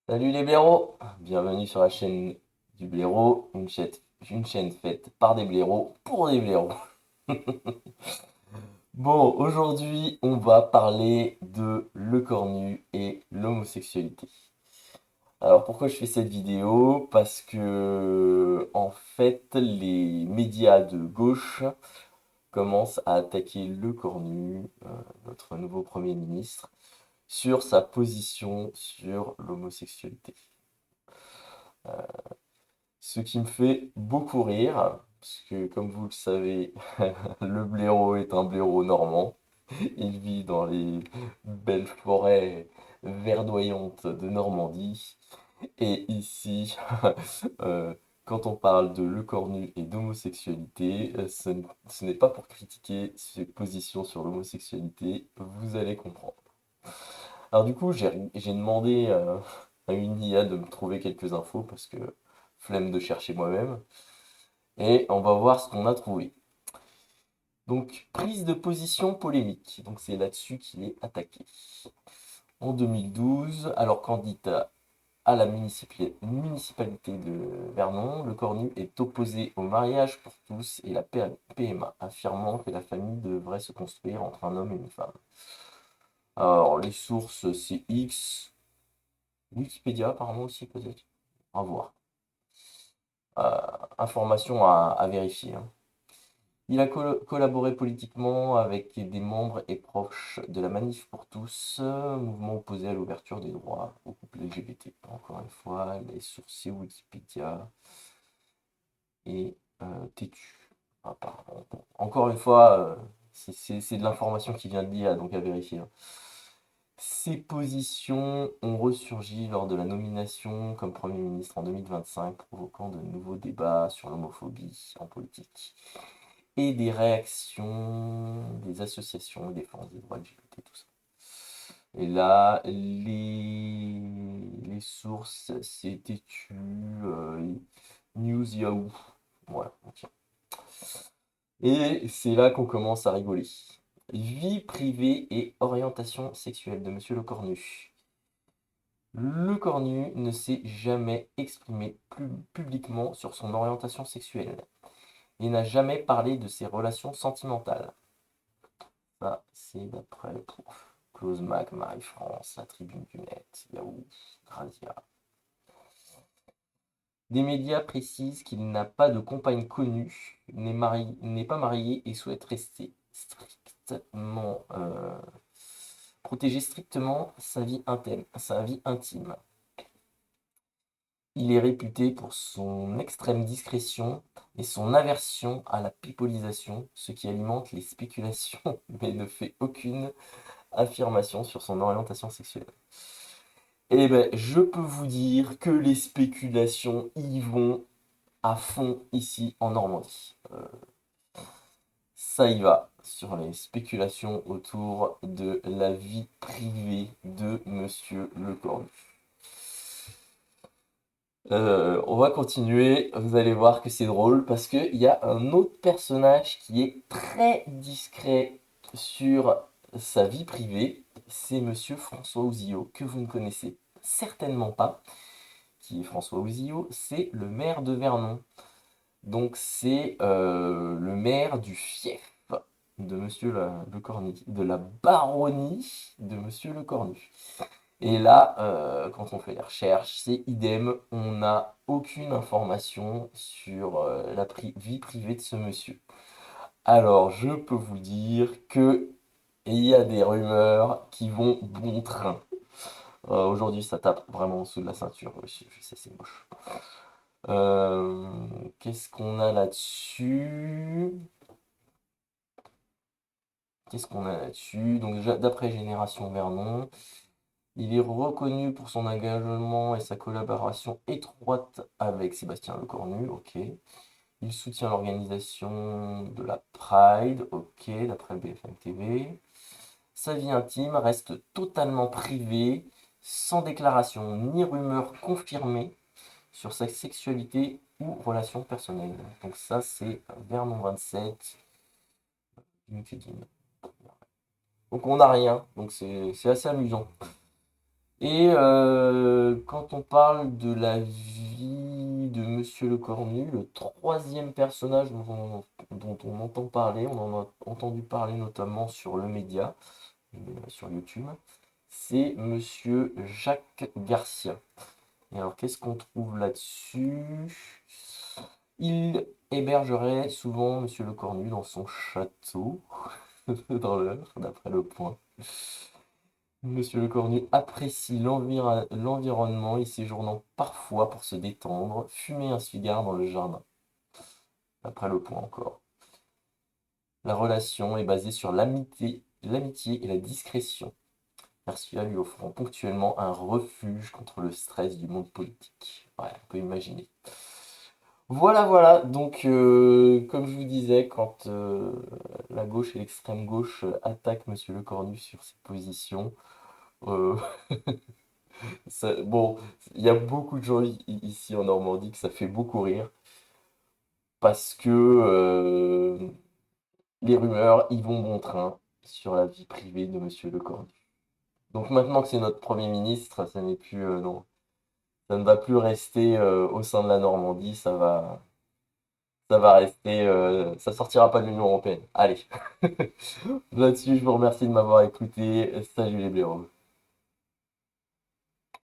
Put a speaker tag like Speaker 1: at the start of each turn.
Speaker 1: Salut les blaireaux, bienvenue sur la chaîne du blaireau, une chaîne faite par des blaireaux pour des blaireaux. Bon, aujourd'hui on va parler de le cornu et l'homosexualité. Alors pourquoi je fais cette vidéo? Parce que en fait les médias de gauche commencent à attaquer le cornu, notre nouveau Premier ministre, sur sa position sur l'homosexualité. Ce qui me fait beaucoup rire, parce que comme vous le savez, le blaireau est un blaireau normand. Il vit dans les belles forêts verdoyantes de Normandie. Et ici, euh, quand on parle de le cornu et d'homosexualité, ce n'est pas pour critiquer ses positions sur l'homosexualité, vous allez comprendre. Alors du coup, j'ai demandé à une IA de me trouver quelques infos, parce que flemme de chercher moi-même. Et on va voir ce qu'on a trouvé. Donc, prise de position polémique. Donc, c'est là-dessus qu'il est attaqué. En 2012, alors candidat à la municipalité de Vernon, le Cornu est opposé au mariage pour tous et la PMA, affirmant que la famille devrait se construire entre un homme et une femme. Alors, les sources, c'est X, Wikipédia apparemment aussi peut-être. À voir. Information à vérifier, hein. Il a collaboré politiquement avec des membres et proches de la Manif pour tous, mouvement opposé à l'ouverture des droits aux couples LGBT. Encore une fois, les sources Wikipédia et têtu. Apparemment. Bon, encore une fois, c'est de l'information qui vient de l'IA, donc à vérifier, hein. Ces positions ont ressurgi lors de la nomination comme Premier ministre en 2025, provoquant de nouveaux débats sur l'homophobie en politique et des réactions des associations de défense des droits LGBT, tout ça. Et là, les sources, c'est têtu, News Yahoo. Voilà, ok. Et c'est là qu'on commence à rigoler. Vie privée et orientation sexuelle de Monsieur Le Cornu. Le Cornu ne s'est jamais exprimé publiquement sur son orientation sexuelle et n'a jamais parlé de ses relations sentimentales. Ça, c'est d'après Close Mac, Marie-France, La Tribune du Net, Yahoo, Grazia. Des médias précisent qu'il n'a pas de compagne connue, n'est pas marié et souhaite rester strictement protéger strictement sa vie intime. Il est réputé pour son extrême discrétion et son aversion à la pipolisation, ce qui alimente les spéculations, mais ne fait aucune affirmation sur son orientation sexuelle. Eh ben, je peux vous dire que les spéculations y vont à fond ici en Normandie. Ça y va sur les spéculations autour de la vie privée de Monsieur Le Cornu. On va continuer, vous allez voir que c'est drôle parce qu'il y a un autre personnage qui est très discret sur sa vie privée, c'est Monsieur François Ouzillot, que vous ne connaissez certainement pas. Qui est François Ouzillot, c'est le maire de Vernon. Donc c'est le maire du fief de Monsieur Le Cornu, de la baronnie de Monsieur Le Cornu. Et là, quand on fait les recherches, c'est idem, on n'a aucune information sur la vie privée de ce monsieur. Alors, je peux vous dire que il y a des rumeurs qui vont bon train. Aujourd'hui, ça tape vraiment en dessous de la ceinture. Je sais, c'est moche. Qu'est-ce qu'on a là-dessus? Qu'est-ce qu'on a là-dessus? Donc, d'après Génération Vernon, il est reconnu pour son engagement et sa collaboration étroite avec Sébastien Lecornu, ok. Il soutient l'organisation de la Pride, ok, d'après BFM TV. Sa vie intime reste totalement privée, sans déclaration ni rumeur confirmée sur sa sexualité ou relation personnelle. Donc ça, c'est Vernon 27, LinkedIn. Donc on n'a rien, donc c'est assez amusant. Et quand on parle de la vie de Monsieur Le Cornu, le troisième personnage dont on entend parler, on en a entendu parler notamment sur le média, sur YouTube, c'est Monsieur Jacques Garcia. Et alors, qu'est-ce qu'on trouve là-dessus? Il hébergerait souvent Monsieur Le Cornu dans son château, dans l'Eure, d'après Le Point. Monsieur Le Cornu apprécie l'environnement y séjournant parfois pour se détendre, fumer un cigare dans le jardin. D'après Le Point encore. La relation est basée sur l'amitié et la discrétion. Garcia lui offrant ponctuellement un refuge contre le stress du monde politique. Ouais, on peut imaginer. Voilà, voilà. Donc, comme je vous disais, quand la gauche et l'extrême gauche attaquent Monsieur Le Cornu sur ses positions, euh, bon, il y a beaucoup de gens ici en Normandie que ça fait beaucoup rire parce que les rumeurs y vont bon train sur la vie privée de Monsieur Le Cornu. Donc maintenant que c'est notre Premier ministre, ça n'est plus, non, ça ne va plus rester au sein de la Normandie, ça va rester, ça sortira pas de l'Union européenne. Allez, là-dessus, je vous remercie de m'avoir écouté. Salut les blaireaux.